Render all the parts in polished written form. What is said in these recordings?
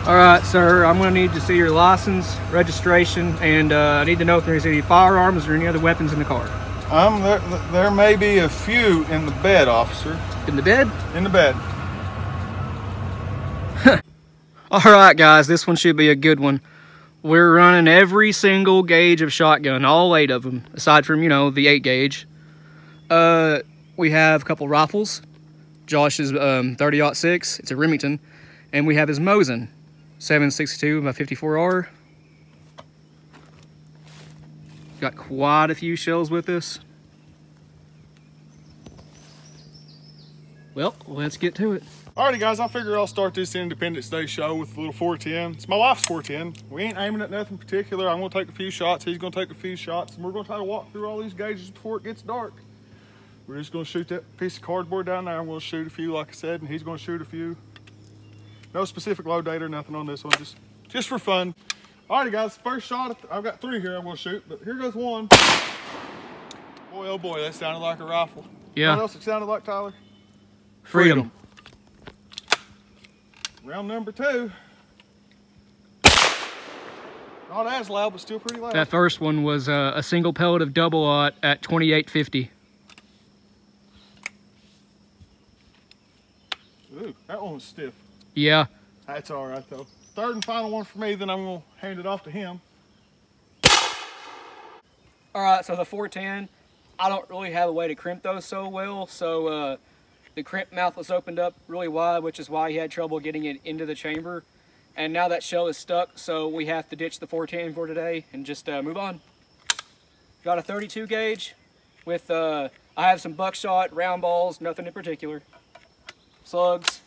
All right, sir, I'm gonna need to see your license, registration, and I need to know if there's any firearms or any other weapons in the car. There may be a few in the bed, officer. In the bed? In the bed. All right, guys, this one should be a good one. We're running every single gauge of shotgun, all 8 of them, aside from, you know, the 8 gauge. We have a couple rifles. Josh's 30-06, it's a Remington, and we have his Mosin 7.62 by 54R. Got quite a few shells with us. Well, let's get to it. Alrighty guys, I figure I'll start this Independence Day show with a little 410. It's my wife's 410. We ain't aiming at nothing particular. I'm gonna take a few shots, he's gonna take a few shots, and we're gonna try to walk through all these gauges before it gets dark. We're just gonna shoot that piece of cardboard down there. I'm gonna shoot a few, like I said, and he's gonna shoot a few. No specific load date or nothing on this one, just for fun. Alrighty guys, first shot, I've got 3 here I'm gonna shoot, but here goes one. Boy, oh boy, that sounded like a rifle. Yeah. What else it sounded like, Tyler? Freedom. Round number 2. Not as loud, but still pretty loud. That first one was a single pellet of double-aught at 28.50. Ooh, that one was stiff. Yeah. That's all right though. Third and final one for me, then I'm gonna hand it off to him. All right, so the 410, I don't really have a way to crimp those so well, so the crimp mouth was opened up really wide, which is why he had trouble getting it into the chamber. And now that shell is stuck, so we have to ditch the 410 for today and just move on. Got a 32 gauge with, I have some buckshot, round balls, nothing in particular. Slugs.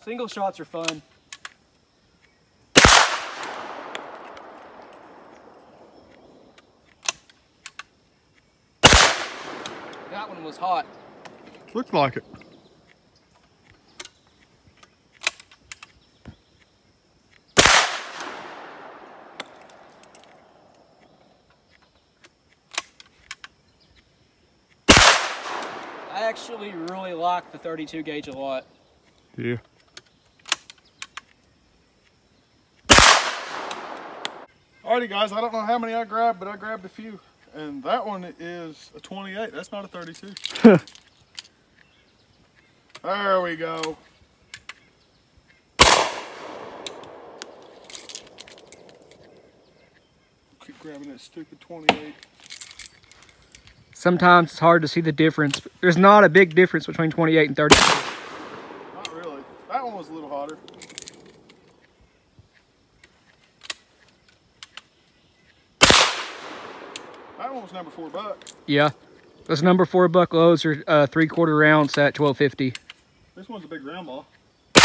Single shots are fun. That one was hot. Looked like it. I actually really like the 32 gauge a lot. Yeah. Alrighty guys, I don't know how many I grabbed, but I grabbed a few. And that one is a 28. That's not a 32. There we go. Keep grabbing that stupid 28. Sometimes it's hard to see the difference. There's not a big difference between 28 and 32. Not really. That one was a little hotter. That one was number $4. Yeah. Those number 4 buck loads are 3/4 ounce at 12.50. This one's a big round ball. Yeah,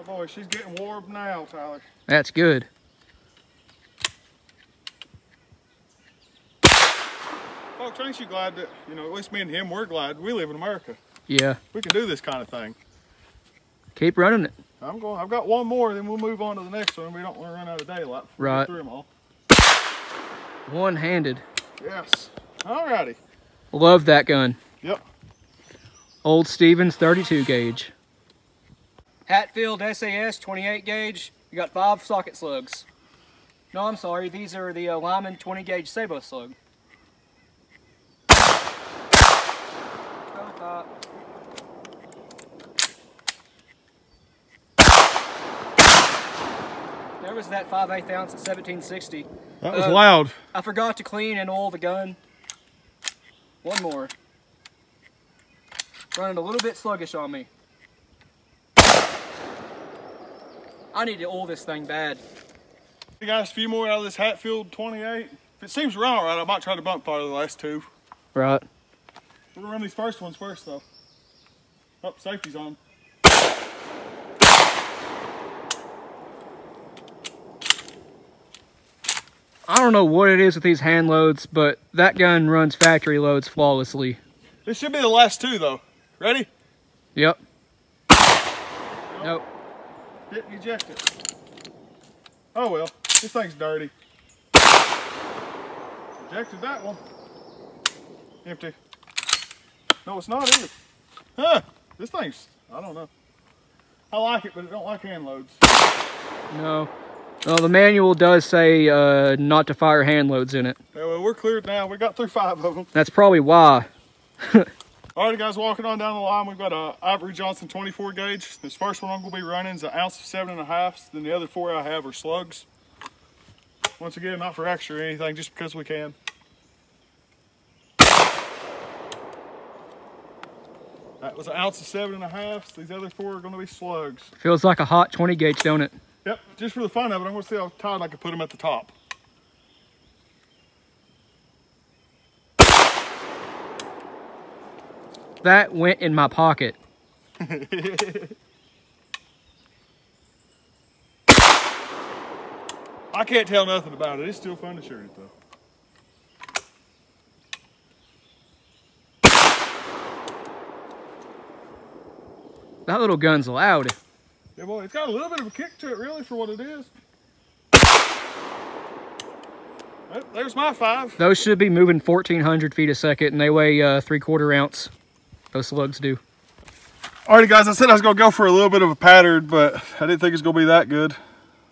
boy, she's getting warm now, Tyler. That's good. Folks, ain't you glad that, you know, at least me and him, we're glad we live in America. Yeah. We can do this kind of thing. Keep running it. I've got one more, then we'll move on to the next one. We don't want to run out of daylight. Right. Through them all. One-handed. Yes. Alrighty. Love that gun. Yep. Old Stevens 32 gauge. Hatfield SAS 28 gauge. You got 5 socket slugs. No, I'm sorry. These are the Lyman 20 gauge Sabo slug. There was that 5/8 ounce at 1760. That was loud. I forgot to clean and oil the gun. One more. Running a little bit sluggish on me. I need to oil this thing bad. Hey guys, a few more out of this Hatfield 28. If it seems wrong, right, I might try to bump fire the last 2. Right. We're gonna run these first ones first though. Oh, safety's on. I don't know what it is with these hand loads, but that gun runs factory loads flawlessly. This should be the last 2 though. Ready? Yep. Nope. Didn't eject it. Oh well, this thing's dirty. Ejected that one. Empty. No, it's not either. Huh, this thing's, I don't know. I like it, but I don't like hand loads. No. Well, the manual does say not to fire hand loads in it. Yeah, well, we're cleared now. We got through 5 of them. That's probably why. Alrighty guys, walking on down the line, we've got a Ivory Johnson 24 gauge. This first one I'm gonna be running is an ounce of 7.5. Then the other 4 I have are slugs. Once again, not for extra or anything, just because we can. That was an ounce of 7.5. These other 4 are gonna be slugs. Feels like a hot 20 gauge, don't it? Yep, just for the fun of it, I'm gonna see how tight I can put them at the top. That went in my pocket. I can't tell nothing about it. It's still fun to shoot it though. That little gun's loud. Yeah, boy, it's got a little bit of a kick to it, really, for what it is. Oh, there's my 5. Those should be moving 1,400 feet a second, and they weigh 3/4 ounce. Those slugs do. Alrighty, guys, I said I was gonna go for a little bit of a pattern, but I didn't think it was gonna be that good.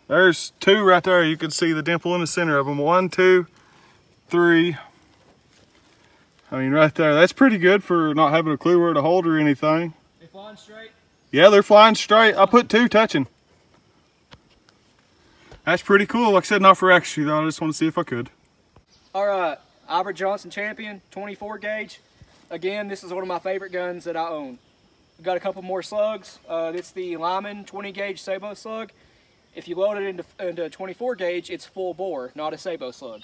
There's 2 right there. You can see the dimple in the center of them. 1, 2, 3. I mean, right there. That's pretty good for not having a clue where to hold or anything. They flying straight? Yeah, they're flying straight. I put 2 touching. That's pretty cool. Like I said, not for extra though. I just want to see if I could. All right, Ivory Johnson Champion 24 gauge. Again, this is one of my favorite guns that I own. We've got a couple more slugs. It's the Lyman 20 gauge Sabot slug. If you load it into 24 gauge, it's full bore, not a Sabot slug.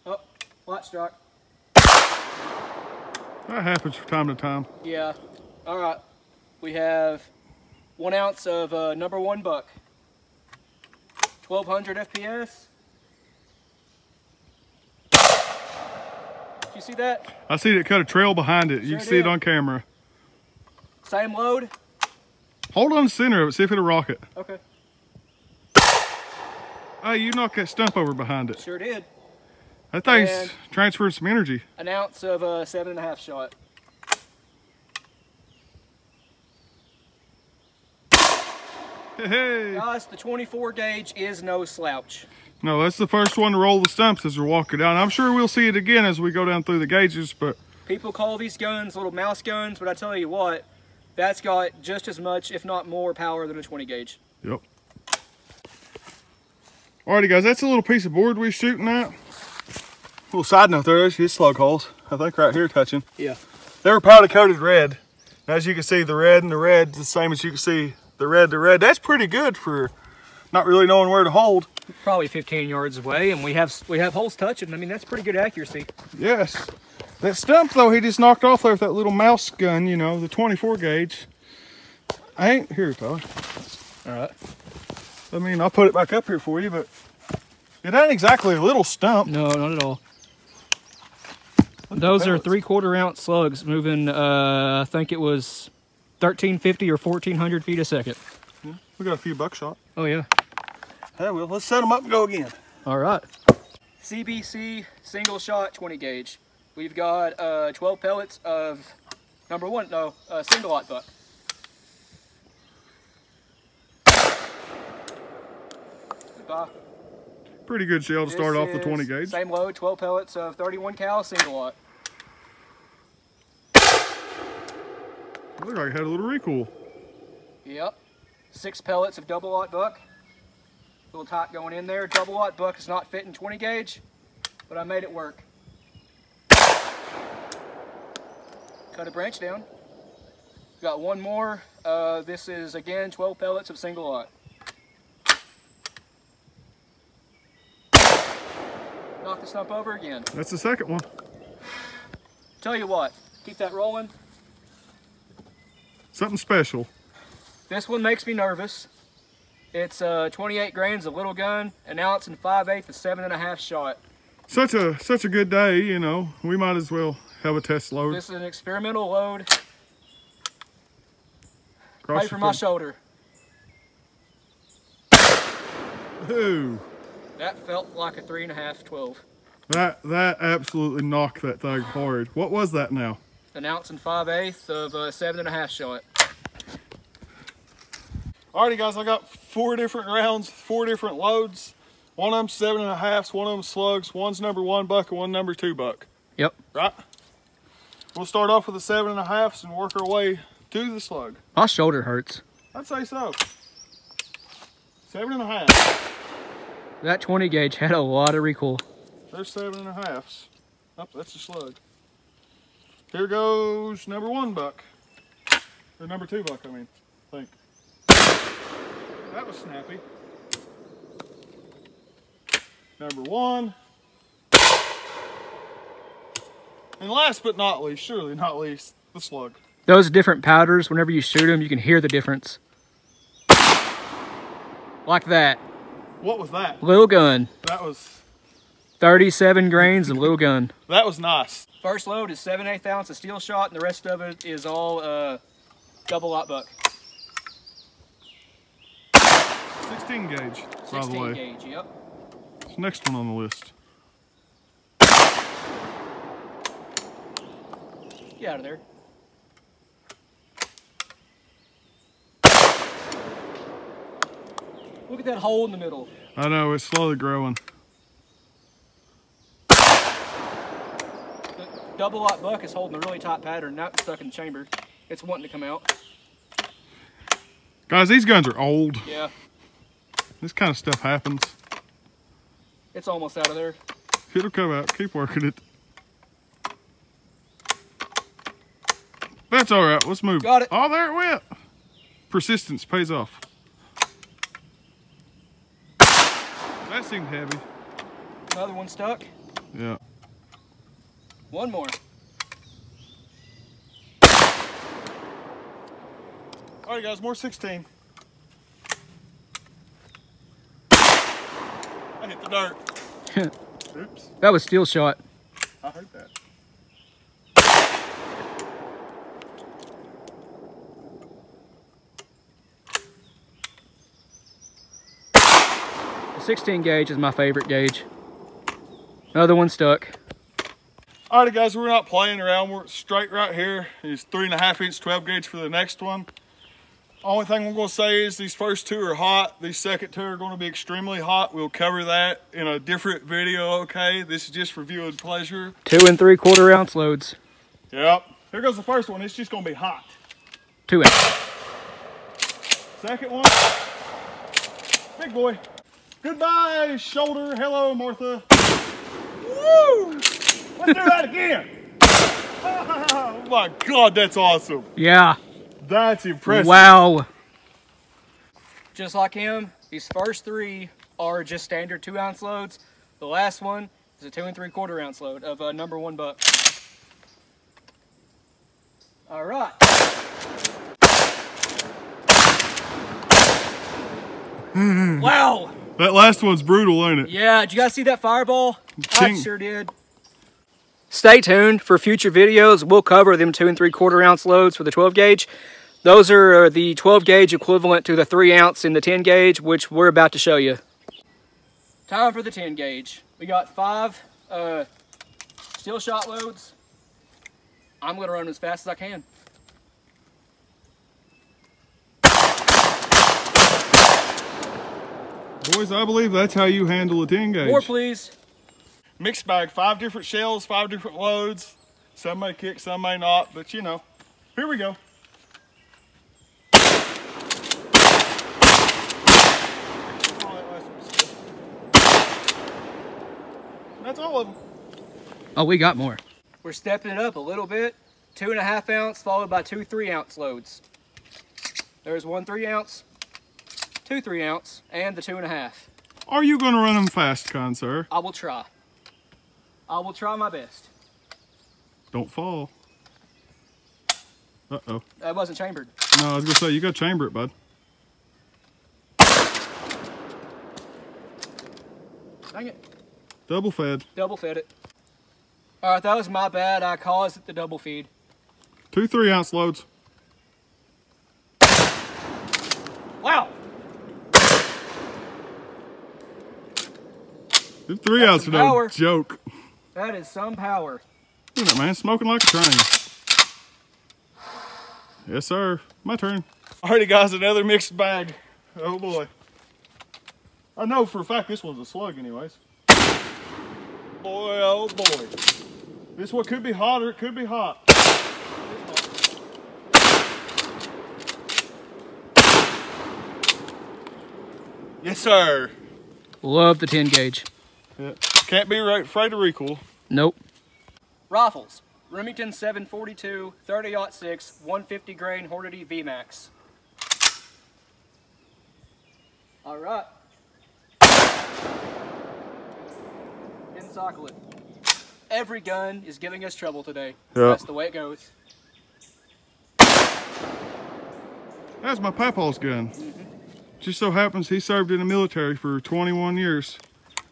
Oh, light strike. That happens from time to time. Yeah. All right. We have 1 ounce of #1 buck. 1200 FPS. Did you see that? I see it cut a trail behind it. You can see it on camera. Same load? Hold on the center of it, see if it'll rock it. Okay. Hey, you knocked that stump over behind it. Sure did. That thing's And transferred some energy. 1 ounce of 7.5 shot. Hey. Guys, the 24 gauge is no slouch. No, that's the first one to roll the stumps as we're walking down. I'm sure we'll see it again as we go down through the gauges, but... People call these guns little mouse guns, but I tell you what, that's got just as much, if not more, power than a 20 gauge. Yep. Alrighty, guys, that's a little piece of board we're shooting at. Little side note there, there's his slug holes. I think right here touching. Yeah. They were powder coated red. And as you can see, the red and the red is the same as you can see the red to red. That's pretty good for not really knowing where to hold. Probably 15 yards away, and we have holes touching. I mean, that's pretty good accuracy. Yes. That stump, though, he just knocked off there with that little mouse gun, you know, the 24 gauge. I ain't here, Tyler. All right. I mean, I'll put it back up here for you, but it ain't exactly a little stump. No, not at all. Those are 3/4 ounce slugs moving, I think it was 1,350 or 1,400 feet a second. Yeah, we got a few buckshot. Oh, yeah. Yeah, well, let's set them up and go again. All right. CBC single shot 20 gauge. We've got 12 pellets of single lot buck. Goodbye. Pretty good shell to start off the 20 gauge. Same load, 12 pellets of 31 cal single lot. Looked like it had a little recoil. Yep. 6 pellets of double lot buck. A little tight going in there. Double lot buck is not fitting 20 gauge, but I made it work. Cut a branch down. Got one more. This is again 12 pellets of single lot. Knock the stump over again. That's the second one. Tell you what, keep that rolling. Something special. This one makes me nervous. It's 28 grains of little gun, 1 ounce and 5/8 of 7.5 shot. Such a good day, you know. We might as well have a test load. This is an experimental load. Right from my shoulder. Ooh. That felt like a 3.5, 12. That absolutely knocked that thing hard. What was that now? An ounce and 5/8 of a 7.5 shot. Alrighty guys, I got 4 different rounds, 4 different loads. One of them 7.5s, one of them slugs, one's number 1 buck and one number 2 buck. Yep. Right? We'll start off with the 7.5s and work our way to the slug. My shoulder hurts. I'd say so. 7.5. That 20 gauge had a lot of recoil. There's 7.5s. Oh, that's a slug. Here goes number 1 buck. Or number 2 buck, I mean. I think. That was snappy. Number 1. And last but not least, surely not least, the slug. Those different powders, whenever you shoot them, you can hear the difference. Like that. What was that? Little gun. That was 37 grains of little gun. That was nice. First load is 7/8 ounce of steel shot, and the rest of it is all double lot buck. 16 gauge, by the 16 way. gauge, yep. It's the next one on the list. Get out of there. Look at that hole in the middle. I know, it's slowly growing. The double lot buck is holding a really tight pattern, not stuck in the chamber. It's wanting to come out. Guys, these guns are old. Yeah. This kind of stuff happens. It's almost out of there. It'll come out. Keep working it. That's all right. Let's move. Got it. Oh, there it went. Persistence pays off. That seemed heavy. Another one stuck. Yeah. One more. All right, guys, more 16. I hit the dirt. Oops. That was steel shot. I heard that. The 16 gauge is my favorite gauge. Another one stuck. Alrighty guys, we're not playing around. We're straight right here. It's 3.5 inch 12 gauge for the next one. Only thing I'm gonna say is these first 2 are hot. These second 2 are gonna be extremely hot. We'll cover that in a different video, okay? This is just for viewing pleasure. 2 3/4 ounce loads. Yep. Here goes the first one. It's just gonna be hot. 2 ounce. Second one. Big boy. Goodbye, shoulder. Hello, Martha. Woo! Let's do that again. Oh my God, that's awesome. Yeah. That's impressive. Wow. Just like him, these first 3 are just standard 2 ounce loads. The last one is a 2 3/4 ounce load of number 1 buck. All right. Wow. That last one's brutal, ain't it? Yeah, did you guys see that fireball? I Ting. sure did. Stay tuned for future videos. We'll cover them 2 3/4 ounce loads for the 12 gauge. Those are the 12 gauge equivalent to the 3 ounce in the 10 gauge, which we're about to show you. Time for the 10 gauge. We got 5 steel shot loads. I'm gonna run as fast as I can. Boys, I believe that's how you handle a 10 gauge. More, please. Mixed bag, 5 different shells, 5 different loads. Some may kick, some may not, but you know. Here we go. That's all of them. Oh, we got more. We're stepping it up a little bit. 2.5 ounce followed by 2 3 ounce loads. There's 1 3 ounce, 2 3 ounce, and the 2.5. Are you going to run them fast, kind sir? I will try. I will try my best. Don't fall. Uh-oh. That wasn't chambered. No, I was going to say, you got to chamber it, bud. Dang it. Double fed. Double fed it. All right, that was my bad. I caused it the double feed. 2 3 ounce loads. Wow. Them 3 That's ounce some are no power. joke. That is some power. Look at that, man, smoking like a train. Yes, sir. My turn. Alrighty, guys, another mixed bag. Oh boy. I know for a fact this one's a slug, anyways. Boy, oh boy. This one could be hot or it could be hot. Yes, sir. Love the 10 gauge. Yeah. Can't be right, afraid of recoil. Nope. Rifles. Remington 742, 30-06, 150 grain Hornady VMAX. All right. Didn't cycle it. Every gun is giving us trouble today. Yeah. That's the way it goes. That's my papa's gun. Just so happens he served in the military for 21 years.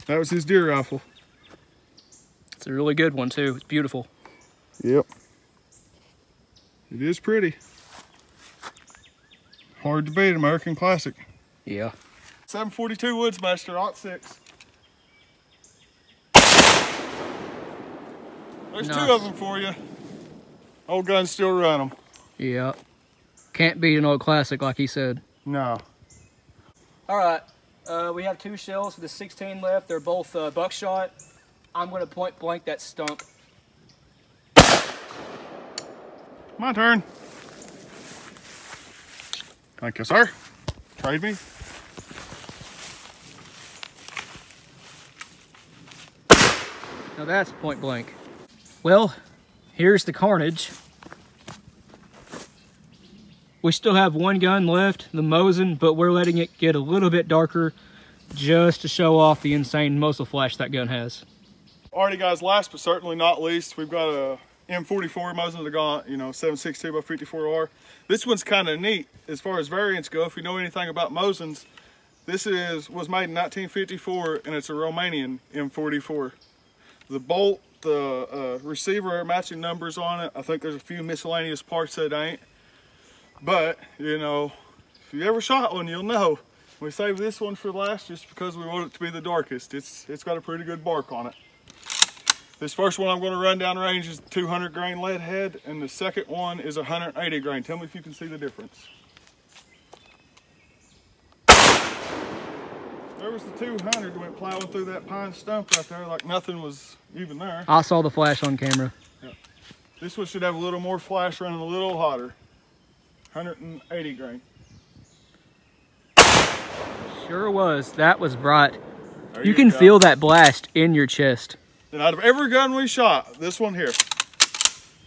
That was his deer rifle. It's a really good one too. It's beautiful. Yep. It is pretty. Hard to beat, American classic. Yeah. 742 Woodsmaster, '06. There's Nice. 2 of them for you. Old guns still run them. Yeah. Can't beat an old classic like he said. No. All right. We have 2 shells with the 16 left. They're both buckshot. I'm going to point blank that stump. My turn. Thank you, sir. Trade me. Now that's point blank. Well, here's the carnage. We still have 1 gun left, the Mosin, but we're letting it get a little bit darker just to show off the insane muzzle flash that gun has. Alrighty, guys, last but certainly not least, we've got a M44 Mosin Nagant, 7.62 by 54R. This one's kind of neat as far as variants go. If you know anything about Mosins, this was made in 1954 and it's a Romanian M44. The bolt, the receiver are matching numbers on it. I think there's a few miscellaneous parts that ain't. But, if you ever shot one, you'll know. We saved this one for last just because we want it to be the darkest. It's got a pretty good bark on it. This first one I'm going to run down range is 200 grain lead head, and the second one is 180 grain. Tell me if you can see the difference. There was the 200 that went plowing through that pine stump right there like nothing was even there. I saw the flash on camera. Yeah. This one should have a little more flash, running a little hotter. 180 grain. Sure was. That was bright. There You can go. feel that blast in your chest. And out of every gun we shot, this one here.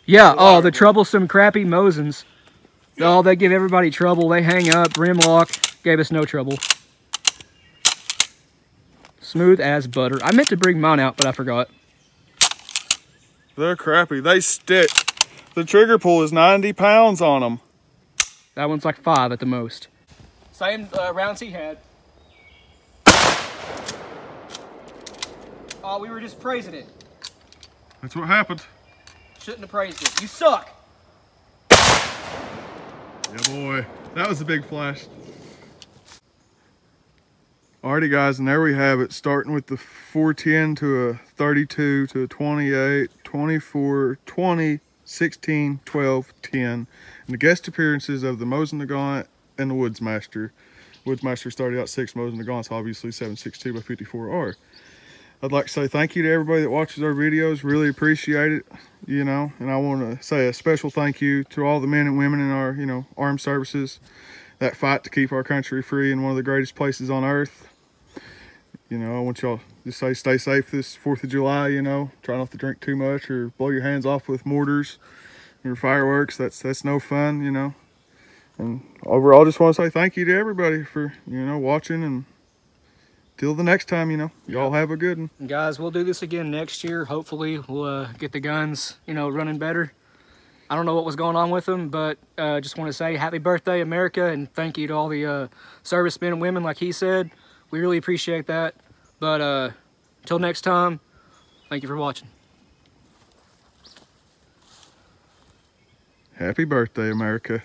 Yeah, oh, the troublesome, crappy Mosins. Oh, they give everybody trouble. They hang up, rim lock. Gave us no trouble. Smooth as butter. I meant to bring mine out, but I forgot. They're crappy. They stick. The trigger pull is 90 pounds on them. That one's like 5 at the most. Same rounds he had. Oh, we were just praising it. That's what happened. Shouldn't have praised it. You suck. Yeah, boy. That was a big flash. Alrighty, guys, and there we have it. Starting with the 410 to a 32 to a 28, 24, 20, 16, 12, 10. And the guest appearances of the Mosin Nagant and the Woodsmaster. Woodsmaster started out 6, Mosin Nagant's obviously 7.62 by 54R. I'd like to say thank you to everybody that watches our videos. Really appreciate it, and I want to say a special thank you to all the men and women in our, armed services that fight to keep our country free in one of the greatest places on earth. I want y'all to stay safe this 4th of July, try not to drink too much or blow your hands off with mortars or fireworks. That's no fun, And overall, just want to say thank you to everybody for, watching, and till the next time, y'all have a good one. Guys, we'll do this again next year. Hopefully, we'll get the guns, running better. I don't know what was going on with them, but just want to say happy birthday, America, and thank you to all the servicemen and women, like he said. We really appreciate that. But until next time, thank you for watching. Happy birthday, America.